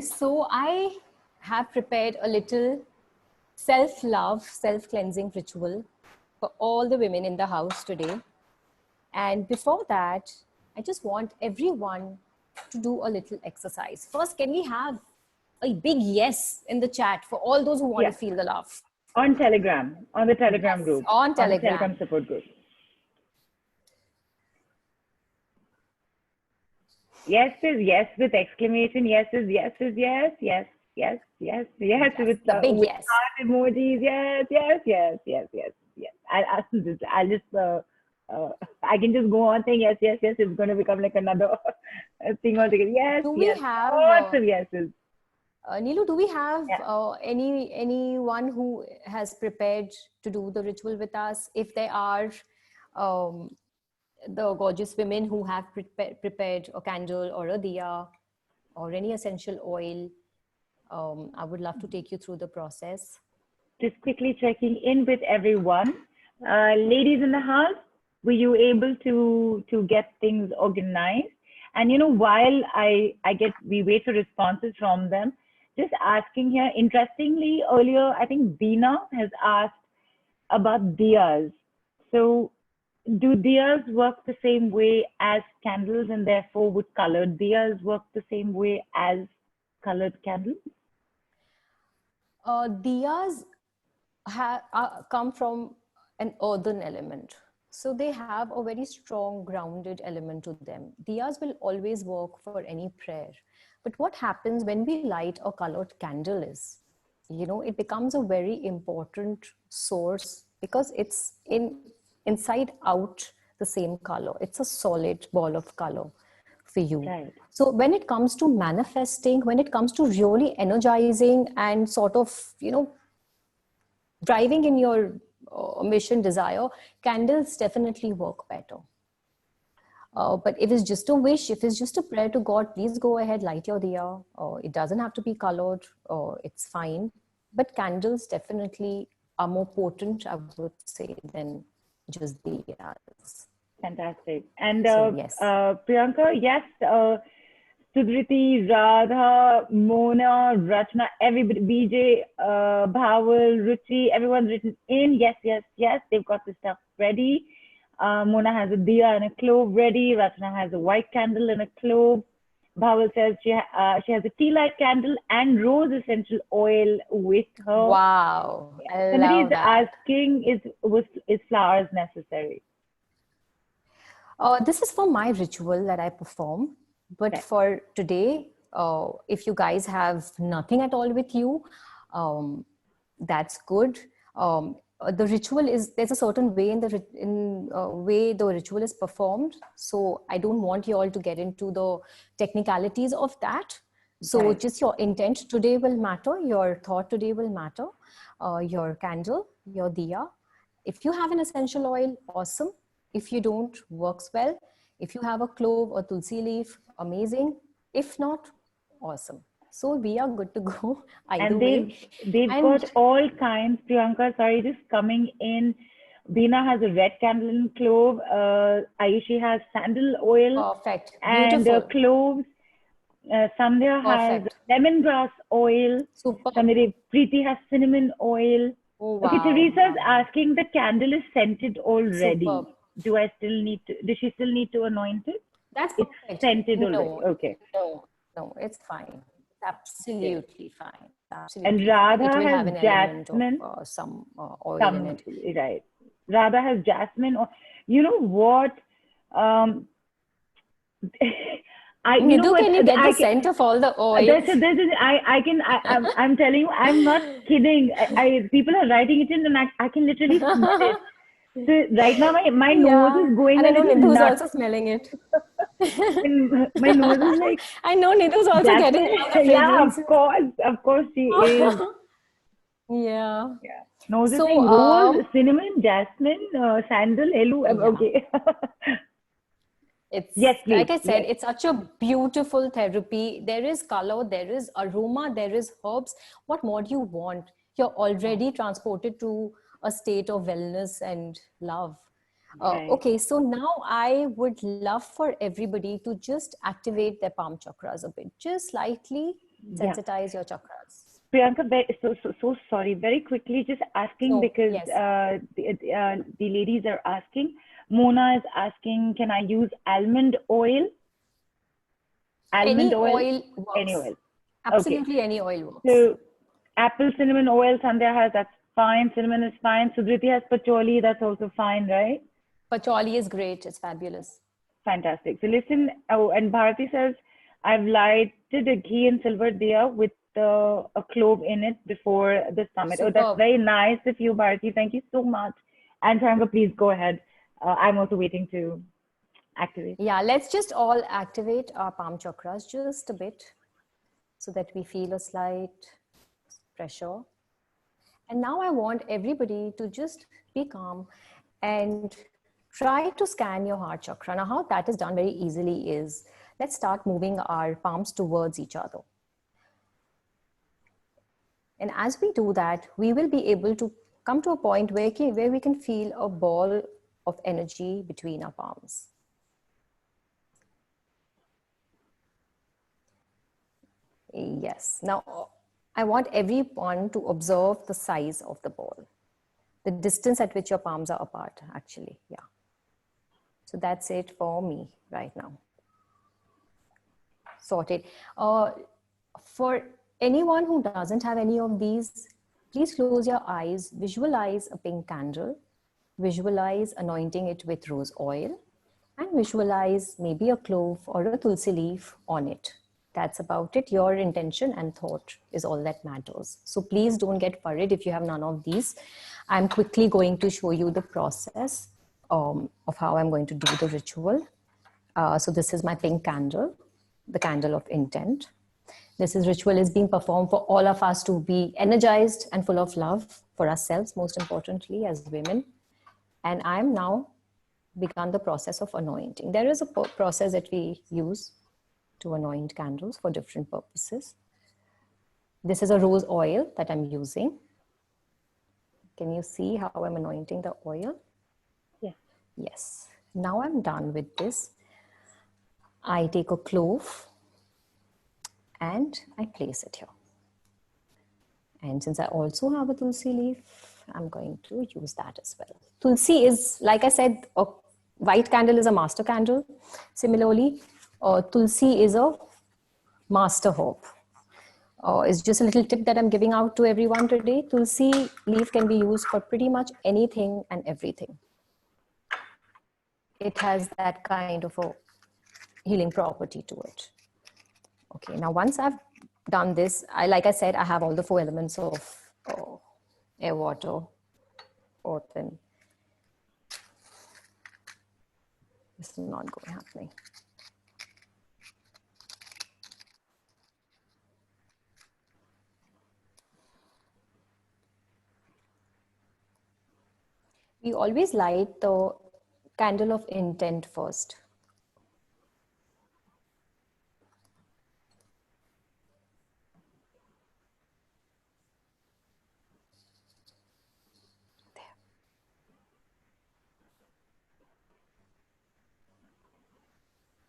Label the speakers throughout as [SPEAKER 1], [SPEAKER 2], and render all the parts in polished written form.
[SPEAKER 1] So I have prepared a little self-love, self-cleansing ritual for all the women in the house today. And before that, I just want everyone to do a little exercise. First, can we have a big yes in the chat for all those who want to feel the love?
[SPEAKER 2] On Telegram, on the Telegram group.
[SPEAKER 1] On Telegram.
[SPEAKER 2] On the Telegram support group. Yes is yes with exclamation. Yes is yes is yes. Yes, yes, yes, yes with
[SPEAKER 1] big yes.
[SPEAKER 2] Heart emojis. Yes, yes, yes, yes, yes, yes. I'll just I can just go on saying yes, yes, yes. It's going to become like another thing altogether. Yes,
[SPEAKER 1] do we
[SPEAKER 2] yes.
[SPEAKER 1] have
[SPEAKER 2] Lots of yeses.
[SPEAKER 1] Neelu, do we have anyone who has prepared to do the ritual with us? If there are the gorgeous women who have prepared a candle or a diya or any essential oil, I would love to take you through the process.
[SPEAKER 2] Just quickly checking in with everyone. Ladies in the house, were you able to get things organized? And while we wait for responses from them, just asking here, interestingly, earlier, I think Dina has asked about diyas. So do diyas work the same way as candles, and therefore would colored diyas work the same way as colored candles?
[SPEAKER 1] Diyas come from an earthen element. So they have a very strong grounded element to them. Diyas will always work for any prayer. But what happens when we light a colored candle is, it becomes a very important source because it's inside out the same color. It's a solid ball of color for you.
[SPEAKER 2] Right.
[SPEAKER 1] So when it comes to manifesting, when it comes to really energizing and sort of, driving in your mission, desire, candles definitely work better. But if it's just a wish, if it's just a prayer to God, please go ahead, light your diya. It doesn't have to be colored, it's fine. But candles definitely are more potent, I would say, than just diyas.
[SPEAKER 2] Fantastic. And
[SPEAKER 1] yes.
[SPEAKER 2] Priyanka, yes, Sudriti, Radha, Mona, Rachna, everybody, BJ, Bhaval, Ruchi, everyone's written in. Yes, yes, yes. They've got the stuff ready. Mona has a diya and a clove ready. Rachna has a white candle and a clove. Bhaval says she has a tea light candle and rose essential oil with her.
[SPEAKER 1] Wow.
[SPEAKER 2] Somebody is asking, is flowers necessary?
[SPEAKER 1] This is for my ritual that I perform. But for today, if you guys have nothing at all with you, that's good. The ritual is, there's a certain way way the ritual is performed. So I don't want you all to get into the technicalities of that. So just your intent today will matter. Your thought today will matter. Your candle, your diya. If you have an essential oil, awesome. If you don't, works well. If you have a clove or tulsi leaf, amazing. If not, awesome. So we are good to go either way.
[SPEAKER 2] They've got all kinds. Priyanka, sorry, just coming in. Beena has a red candle and clove. Ayushi has sandal oil.
[SPEAKER 1] Perfect.
[SPEAKER 2] And cloves. Sandhya has lemongrass oil.
[SPEAKER 1] Super.
[SPEAKER 2] Preeti has cinnamon oil.
[SPEAKER 1] Oh, wow.
[SPEAKER 2] Okay, Teresa's asking, the candle is scented already.
[SPEAKER 1] Superb.
[SPEAKER 2] Does she still need to anoint it?
[SPEAKER 1] That's perfect.
[SPEAKER 2] It's scented already. Okay.
[SPEAKER 1] No, it's fine. Absolutely fine. Absolutely.
[SPEAKER 2] And Radha
[SPEAKER 1] it will
[SPEAKER 2] has
[SPEAKER 1] have an
[SPEAKER 2] jasmine.
[SPEAKER 1] Element of, some oil in it.
[SPEAKER 2] Right. Radha has jasmine. You know what?
[SPEAKER 1] Can you get the scent of all the oils?
[SPEAKER 2] I'm telling you, I'm not kidding. People are writing it in, and I can literally smell it. So right now, my nose is going.
[SPEAKER 1] And I know Nidhu's also smelling it.
[SPEAKER 2] My nose is like.
[SPEAKER 1] I know Nidhu's also getting all the fragrance.
[SPEAKER 2] Yeah, of course she is.
[SPEAKER 1] Yeah.
[SPEAKER 2] Nose is saying rose, cinnamon, jasmine, sandal, hello. Okay.
[SPEAKER 1] It's,
[SPEAKER 2] yes, please.
[SPEAKER 1] like I said, it's such a beautiful therapy. There is color, there is aroma, there is herbs. What more do you want? You're already transported to a state of wellness and love. Okay, so now I would love for everybody to just activate their palm chakras a bit, just slightly,
[SPEAKER 2] Yeah.
[SPEAKER 1] Sensitize your chakras.
[SPEAKER 2] Priyanka, so sorry. Very quickly, just asking
[SPEAKER 1] No,
[SPEAKER 2] because
[SPEAKER 1] yes.
[SPEAKER 2] the ladies are asking. Mona is asking, can I use almond oil? Almond
[SPEAKER 1] Any
[SPEAKER 2] oil?
[SPEAKER 1] oil
[SPEAKER 2] Any
[SPEAKER 1] works.
[SPEAKER 2] oil. Okay.
[SPEAKER 1] Absolutely any oil works.
[SPEAKER 2] So apple cinnamon oil, Sandhya has, that's fine. Cinnamon is fine. Sudriti has patchouli, that's also fine, right?
[SPEAKER 1] Patchouli is great. It's fabulous.
[SPEAKER 2] Fantastic. So listen, oh, and Bharati says, I've lighted a ghee and silver diya with a clove in it before the summit. Oh, that's
[SPEAKER 1] Superb.
[SPEAKER 2] very nice of you, Bharati. Thank you so much. And Priyanka, please go ahead. I'm also waiting to activate.
[SPEAKER 1] Yeah, let's just all activate our palm chakras just a bit so that we feel a slight pressure. And now I want everybody to just be calm and try to scan your heart chakra. Now, how that is done very easily is let's start moving our palms towards each other. And as we do that, we will be able to come to a point where we can feel a ball of energy between our palms. Yes. Now, I want everyone to observe the size of the ball, the distance at which your palms are apart, actually. Yeah. So that's it for me right now. Sorted. For anyone who doesn't have any of these, please close your eyes, visualize a pink candle, visualize anointing it with rose oil, and visualize maybe a clove or a tulsi leaf on it. That's about it. Your intention and thought is all that matters. So please don't get worried if you have none of these. I'm quickly going to show you the process of how I'm going to do the ritual. So this is my pink candle, the candle of intent. This is ritual is being performed for all of us to be energized and full of love for ourselves, most importantly as women. And I'm now begun the process of anointing. There is a process that we use to anoint candles for different purposes. This is a rose oil that I'm using. Can you see how I'm anointing the oil?
[SPEAKER 2] Yes.
[SPEAKER 1] Yes. Now I'm done with this. I take a clove and I place it here. And since I also have a tulsi leaf, I'm going to use that as well. Tulsi is, like I said, a white candle is a master candle. Similarly, tulsi is a master herb. It's just a little tip that I'm giving out to everyone today. Tulsi leaf can be used for pretty much anything and everything. It has that kind of a healing property to it. Okay, now once I've done this, like I said, I have all the four elements of air, water, earth, and this is not going happening. We always light the candle of intent first.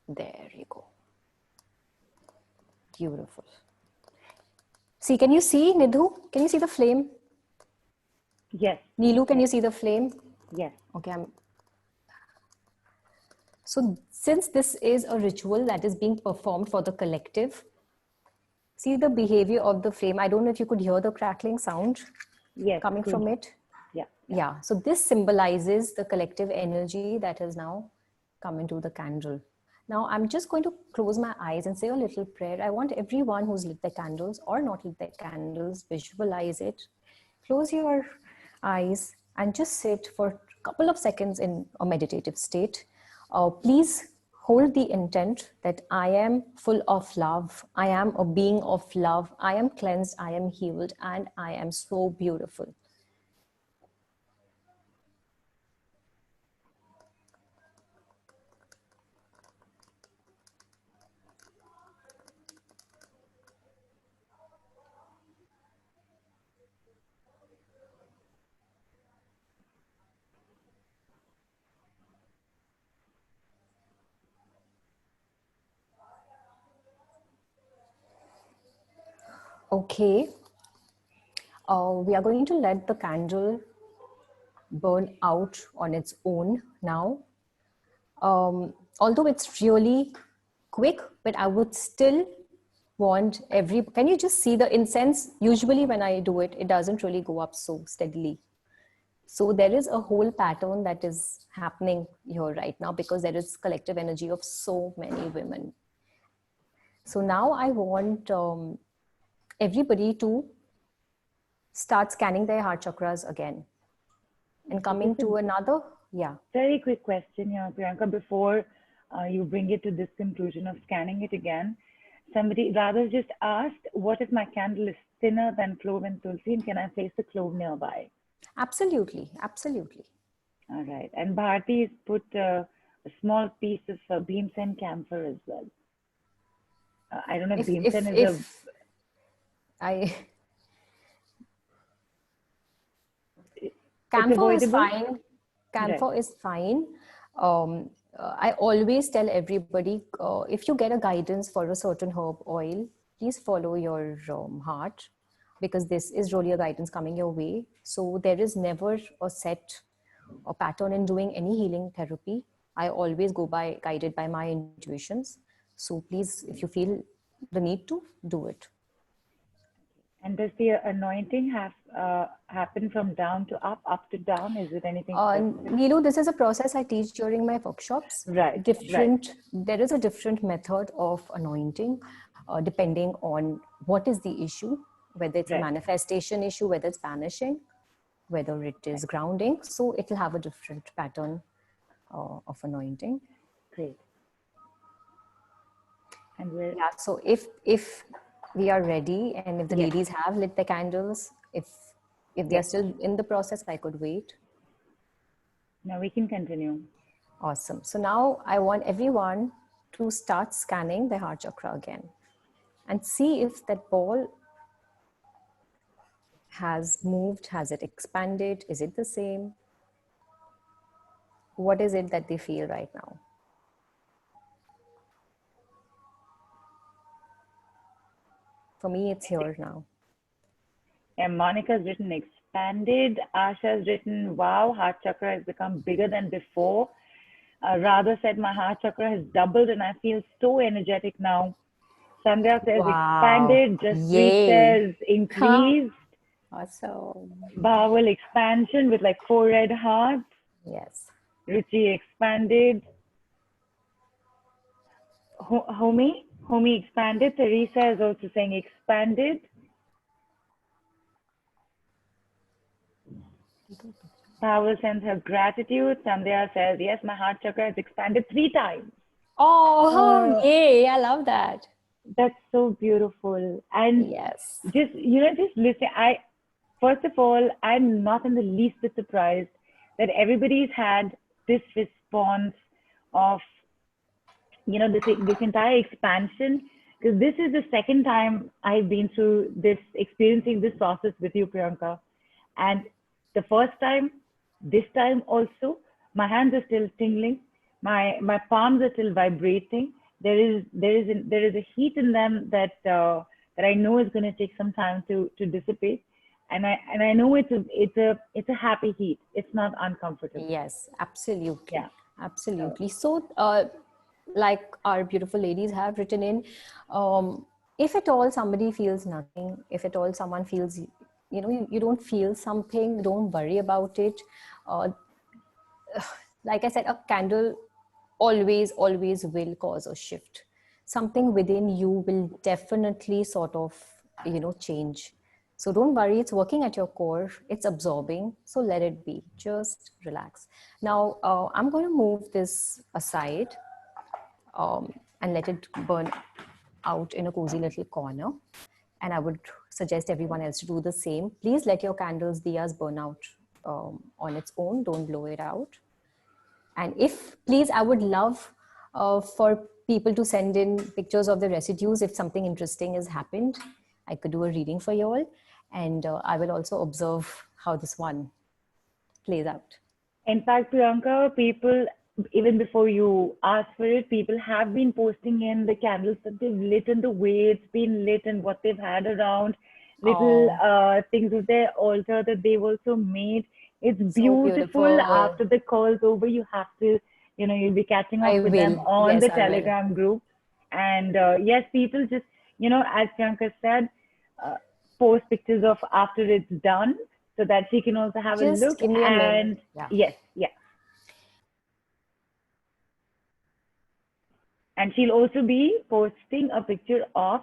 [SPEAKER 1] There you go. Beautiful. See, can you see, Nidhu? Can you see the flame?
[SPEAKER 2] Yes.
[SPEAKER 1] Neelu, can you see the flame?
[SPEAKER 2] Yes.
[SPEAKER 1] Okay. So since this is a ritual that is being performed for the collective, see the behavior of the flame. I don't know if you could hear the crackling sound coming from it.
[SPEAKER 2] Yeah.
[SPEAKER 1] Yeah. So this symbolizes the collective energy that has now come into the candle. Now I'm just going to close my eyes and say a little prayer. I want everyone who's lit their candles or not lit their candles, visualize it. Close your eyes and just sit for a couple of seconds in a meditative state. Please hold the intent that I am full of love. I am a being of love. I am cleansed. I am healed. And I am so beautiful. Okay. We are going to let the candle burn out on its own now. Although it's really quick, but I would still want can you just see the incense? Usually when I do it, it doesn't really go up so steadily. So there is a whole pattern that is happening here right now because there is collective energy of so many women. So now I want everybody to start scanning their heart chakras again. And coming to another, yeah.
[SPEAKER 2] Very quick question here, Priyanka, before you bring it to this conclusion of scanning it again. Somebody rather just asked, what if my candle is thinner than clove and tulsi, and can I place the clove nearby?
[SPEAKER 1] Absolutely, absolutely.
[SPEAKER 2] All right. And Bharti has put a small piece of bhimsen camphor as well. I don't know if bhimsen is
[SPEAKER 1] Camphor is fine. Camphor is fine. I always tell everybody, if you get a guidance for a certain herb oil, please follow your heart, because this is really a guidance coming your way. So there is never a set or pattern in doing any healing therapy. I always go guided by my intuitions. So please, if you feel the need to, do it.
[SPEAKER 2] And does the anointing happen from down to up to down? Is it anything?
[SPEAKER 1] Neelu, this is a process I teach during my workshops.
[SPEAKER 2] Right.
[SPEAKER 1] There is a different method of anointing, depending on what is the issue, whether it's a manifestation issue, whether it's banishing, whether it is grounding. So it will have a different pattern of anointing.
[SPEAKER 2] Great. And
[SPEAKER 1] yeah. So if we are ready, and if the ladies have lit the candles, if they are still in the process, I could wait.
[SPEAKER 2] Now we can continue.
[SPEAKER 1] Awesome. So now I want everyone to start scanning the heart chakra again and see if that ball has moved. Has it expanded? Is it the same? What is it that they feel right now? For me, it's here now.
[SPEAKER 2] And Monica's written expanded. Asha's written, wow, heart chakra has become bigger than before. Radha said, my heart chakra has doubled and I feel so energetic now. Sandhya says, expanded. Jaspreet says, increased.
[SPEAKER 1] Awesome.
[SPEAKER 2] Bawal, expansion with like 4 red hearts.
[SPEAKER 1] Yes.
[SPEAKER 2] Ruchi, expanded. Homie expanded. Teresa is also saying expanded. Bawal sends her gratitude. Sandhya says, yes, my heart chakra has expanded 3 times.
[SPEAKER 1] Oh, yay. I love that.
[SPEAKER 2] That's so beautiful. And
[SPEAKER 1] yes,
[SPEAKER 2] just listen. First of all, I'm not in the least bit surprised that everybody's had this response of, this entire expansion, because this is the second time I've been through experiencing this process with you, Priyanka. And the first time, this time also, my hands are still tingling. My palms are still vibrating. There is a heat in them that I know is going to take some time to dissipate. And I know it's a happy heat. It's not uncomfortable.
[SPEAKER 1] Yes, absolutely.
[SPEAKER 2] Yeah.
[SPEAKER 1] Absolutely. So, like our beautiful ladies have written in, if at all somebody feels nothing, if at all someone feels, you don't feel something, don't worry about it. Like I said, a candle always will cause a shift. Something within you will definitely sort of, change. So don't worry, it's working at your core, it's absorbing, so let it be, just relax. Now, I'm going to move this aside and let it burn out in a cozy little corner. And I would suggest everyone else to do the same. Please let your candles, diyas, burn out on its own, don't blow it out. And please, I would love for people to send in pictures of the residues if something interesting has happened. I could do a reading for you all. And I will also observe how this one plays out.
[SPEAKER 2] In fact, Priyanka, people even before you ask for it, people have been posting in the candles that they've lit and the way it's been lit and what they've had around, little things with their altar that they've also made. It's
[SPEAKER 1] So
[SPEAKER 2] beautiful.
[SPEAKER 1] beautiful.
[SPEAKER 2] After the call's over, you have to, you'll be catching
[SPEAKER 1] I
[SPEAKER 2] up with them
[SPEAKER 1] will.
[SPEAKER 2] on
[SPEAKER 1] Yes,
[SPEAKER 2] the
[SPEAKER 1] I will.
[SPEAKER 2] Telegram group. And yes, people just, as Priyanka said, post pictures of after it's done so that she can also have a
[SPEAKER 1] Just
[SPEAKER 2] look.
[SPEAKER 1] give me a minute.
[SPEAKER 2] And
[SPEAKER 1] Yeah.
[SPEAKER 2] yes, yeah. And she'll also be posting a picture of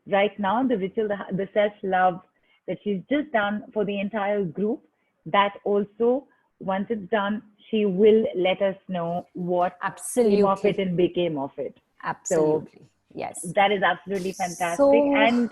[SPEAKER 2] right now, the ritual, the self-love that she's just done for the entire group. That also, once it's done, she will let us know what came of it
[SPEAKER 1] Absolutely.
[SPEAKER 2] and became of it. So
[SPEAKER 1] Absolutely. Yes.
[SPEAKER 2] that is absolutely fantastic.
[SPEAKER 1] So,
[SPEAKER 2] And